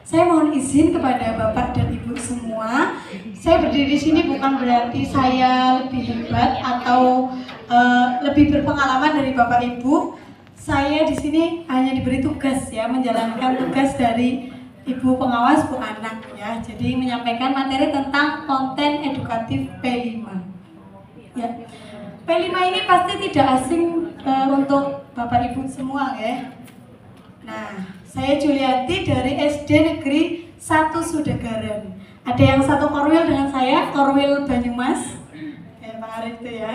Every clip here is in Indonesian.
Saya mohon izin kepada Bapak dan Ibu semua. Saya berdiri di sini bukan berarti saya lebih hebat atau lebih berpengalaman dari Bapak Ibu. Saya di sini hanya diberi tugas ya, menjalankan tugas dari Ibu pengawas Bu Anak ya. Jadi menyampaikan materi tentang konten edukatif P5. Ya. P5 ini pasti tidak asing untuk Bapak Ibu semua ya. Nah, saya Juliati dari SD Negeri 1 Sudagaran. Ada yang satu korwil dengan saya, korwil Banyumas. Pak Arif itu ya.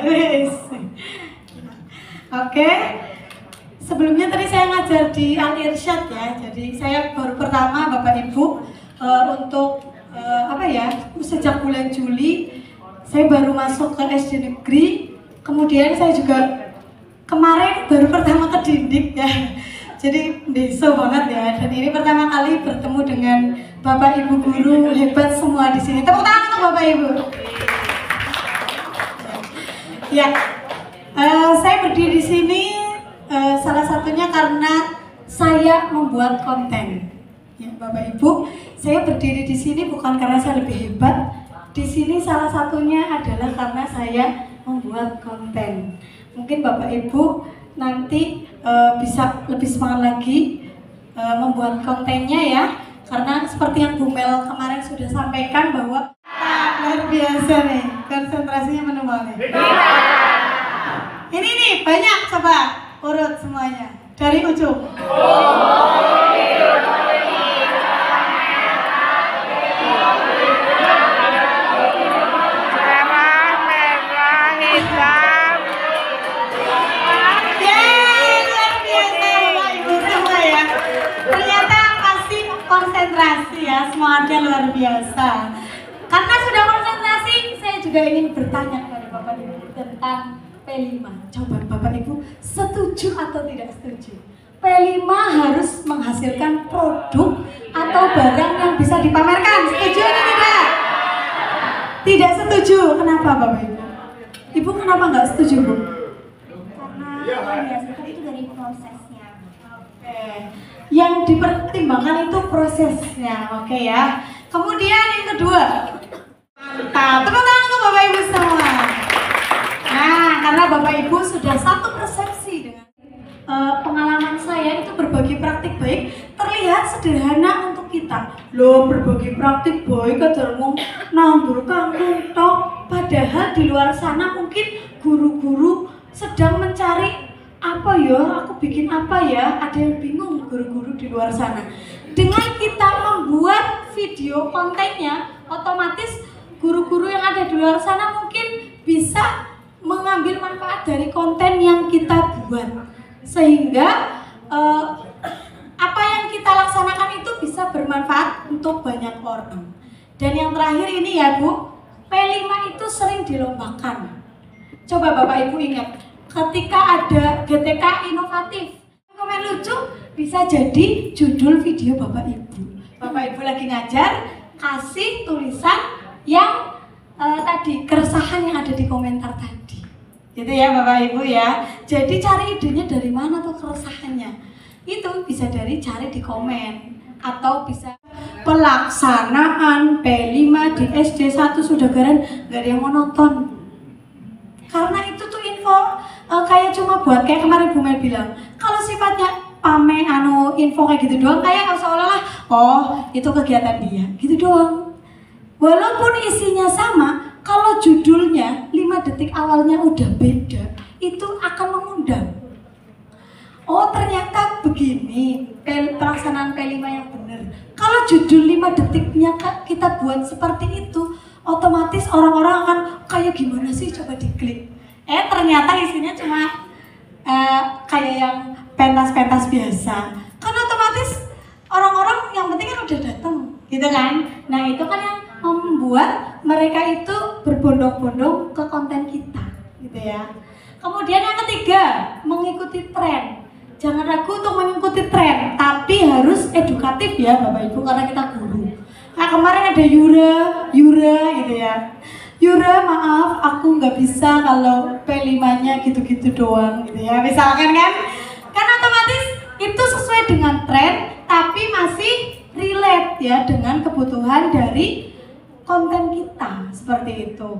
Oke. Sebelumnya tadi saya ngajar di Al Irsyad ya. Jadi saya baru pertama Bapak Ibu untuk sejak bulan Juli saya baru masuk ke SD Negeri. Kemudian saya juga kemarin baru pertama ke Dindik ya. Jadi desa banget ya, dan ini pertama kali bertemu dengan Bapak Ibu guru hebat semua di sini. Tepuk tangan untuk Bapak Ibu. Ya, saya berdiri di sini salah satunya karena saya membuat konten. Ya, Bapak Ibu, saya berdiri di sini bukan karena saya lebih hebat. Di sini salah satunya adalah karena saya membuat konten. Mungkin Bapak Ibu nanti bisa lebih semangat lagi membuat kontennya ya, karena seperti yang Bu Mel kemarin sudah sampaikan bahwa luar biasa nih, konsentrasinya minimal nih. Ini nih banyak, coba urut semuanya dari ujung. Konsentrasi ya, semuanya luar biasa. Karena sudah konsentrasi, saya juga ingin bertanya kepada Bapak Ibu tentang P5. Coba Bapak Ibu setuju atau tidak setuju? P5 harus menghasilkan produk atau barang yang bisa dipamerkan. Setuju atau tidak? Tidak setuju. Kenapa Bapak Ibu? Ibu kenapa nggak setuju Bu? Karena biasanya itu dari prosesnya. Oke. Yang dipertimbangkan itu prosesnya, oke ya. Kemudian yang kedua, mantap, tepuk tangan untuk Bapak Ibu semua. Nah, karena Bapak Ibu sudah satu persepsi dengan pengalaman saya itu berbagi praktik baik terlihat sederhana untuk kita. Loh, berbagi praktik baik kadarmu nandur kangkung tok. Padahal di luar sana mungkin guru-guru sedang mencari apa ya, aku bikin apa ya, ada yang bingung guru-guru di luar sana. Dengan kita membuat video kontennya, otomatis guru-guru yang ada di luar sana mungkin bisa mengambil manfaat dari konten yang kita buat. Sehingga apa yang kita laksanakan itu bisa bermanfaat untuk banyak orang. Dan yang terakhir ini ya Bu, P5 itu sering dilombakan. Coba Bapak Ibu ingat, ketika ada GTK inovatif, komen lucu bisa jadi judul video Bapak Ibu. Bapak Ibu lagi ngajar, kasih tulisan yang tadi keresahan yang ada di komentar tadi. Gitu ya Bapak Ibu ya. Jadi cari idenya dari mana tuh keresahannya. Itu bisa cari di komen atau bisa pelaksanaan P5 di SD 1 Sudagaran, nggak ada yang mau nonton. Karena itu tuh info kayak cuma buat kayak kemarin Bu Mel bilang, kalau sifatnya info kayak gitu doang, kayak seolah-olah oh itu kegiatan dia gitu doang. Walaupun isinya sama, kalau judulnya 5 detik awalnya udah beda, itu akan mengundang. Oh ternyata begini pelaksanaan P5 yang benar. Kalau judul 5 detiknya kita buat seperti itu, otomatis orang-orang akan kayak gimana sih, coba diklik. Ternyata isinya cuma kayak yang pentas-pentas biasa. Kan otomatis orang-orang yang penting kan udah datang, gitu kan? Nah itu kan yang membuat mereka itu berbondong-bondong ke konten kita, gitu ya. Kemudian yang ketiga, mengikuti tren. Jangan ragu untuk mengikuti tren, tapi harus edukatif ya Bapak Ibu, karena kita guru. Nah kemarin ada Yura gitu ya. Yura maaf aku nggak bisa kalau P5-nya gitu-gitu doang gitu ya. Misalkan kan otomatis itu sesuai dengan tren tapi masih relate ya dengan kebutuhan dari konten kita, seperti itu.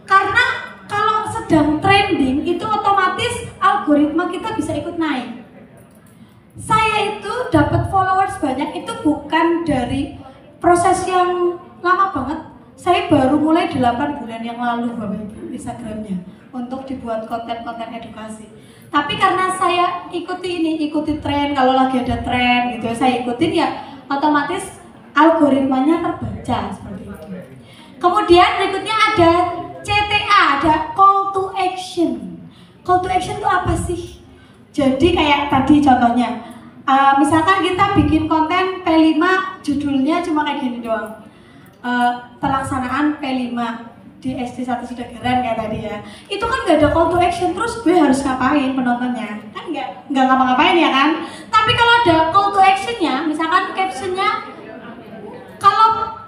Karena kalau sedang trending itu otomatis algoritma kita bisa ikut naik. Saya itu dapat followers banyak itu bukan dari proses yang lama banget. Saya baru mulai 8 bulan yang lalu Bapak Ibu Instagramnya untuk dibuat konten-konten edukasi. Tapi karena saya ikuti tren, kalau lagi ada tren gitu saya ikutin ya otomatis algoritmanya terbaca seperti itu. Kemudian berikutnya ada CTA, ada call to action. Call to action itu apa sih? Jadi kayak tadi contohnya, misalkan kita bikin konten P5 judulnya cuma kayak gini doang. Pelaksanaan P5 di SD 1 Sidagaran kayak tadi ya. Itu kan nggak ada call to action, terus gue harus ngapain penontonnya? Kan nggak ngapa-ngapain ya kan? Tapi kalau ada call to actionnya, misalkan captionnya, kalau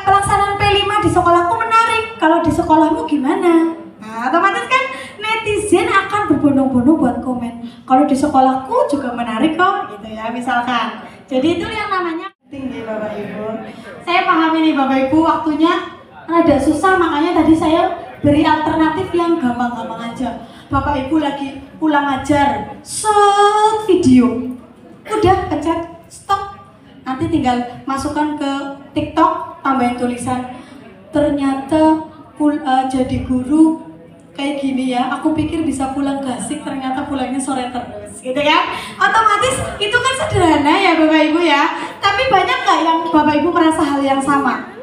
pelaksanaan P5 di sekolahku menarik, kalau di sekolahmu gimana? Nah, otomatis kan netizen akan berbondong-bondong buat komen. Kalau di sekolahku juga menarik kok, gitu ya, misalkan. Jadi itu yang namanya tinggi Bapak Ibu. Saya pahami nih Bapak Ibu, waktunya rada susah, makanya tadi saya beri alternatif yang gampang-gampang aja. Bapak Ibu lagi pulang ajar, set video, udah pencet stop. Nanti tinggal masukkan ke TikTok, tambahin tulisan ternyata jadi guru kayak gini ya, aku pikir bisa pulang gasik, ternyata pulangnya sore terus gitu kan. Otomatis itu kan sederhana ya Bapak Ibu ya, tapi banyak nggak yang Bapak Ibu merasa hal yang sama?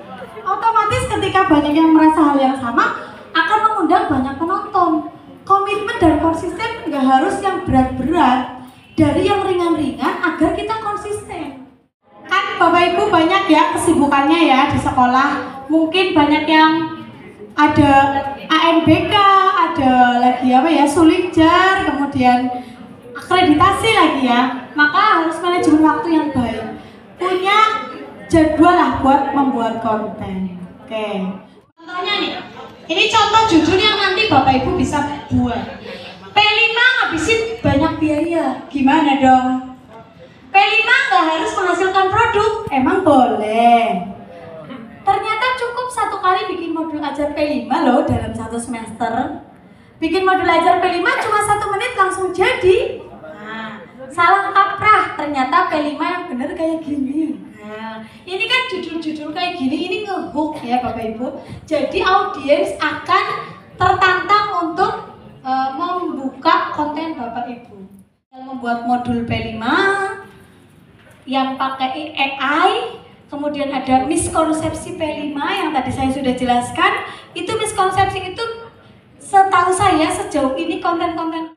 Otomatis ketika banyak yang merasa hal yang sama akan mengundang banyak penonton. Komitmen dan konsisten nggak harus yang berat-berat, dari yang ringan-ringan agar kita konsisten. Kan Bapak Ibu banyak ya kesibukannya ya di sekolah, mungkin banyak yang ada ANBK, ada lagi apa ya, Sulinjar, kemudian akreditasi lagi ya. Maka harus manajemen waktu yang baik, punya jadwal lah buat membuat konten. Oke, contohnya nih, ini contoh judul yang nanti Bapak Ibu bisa buat. P5 ngabisin banyak biaya, gimana dong? P5 nggak harus menghasilkan produk, emang boleh. Ternyata cukup 1 kali bikin modul ajar P5 loh dalam 1 semester. Bikin modul ajar P5 cuma 1 menit langsung jadi. Nah, salah kaprah, ternyata P5 yang bener kayak gini. Nah, ini kan judul-judul kayak gini, ini ngehook ya Bapak Ibu. Jadi audiens akan tertantang untuk membuka konten Bapak Ibu. Yang membuat modul P5 yang pakai AI. Kemudian ada miskonsepsi P5 yang tadi saya sudah jelaskan. Itu miskonsepsi itu setahu saya sejauh ini konten-konten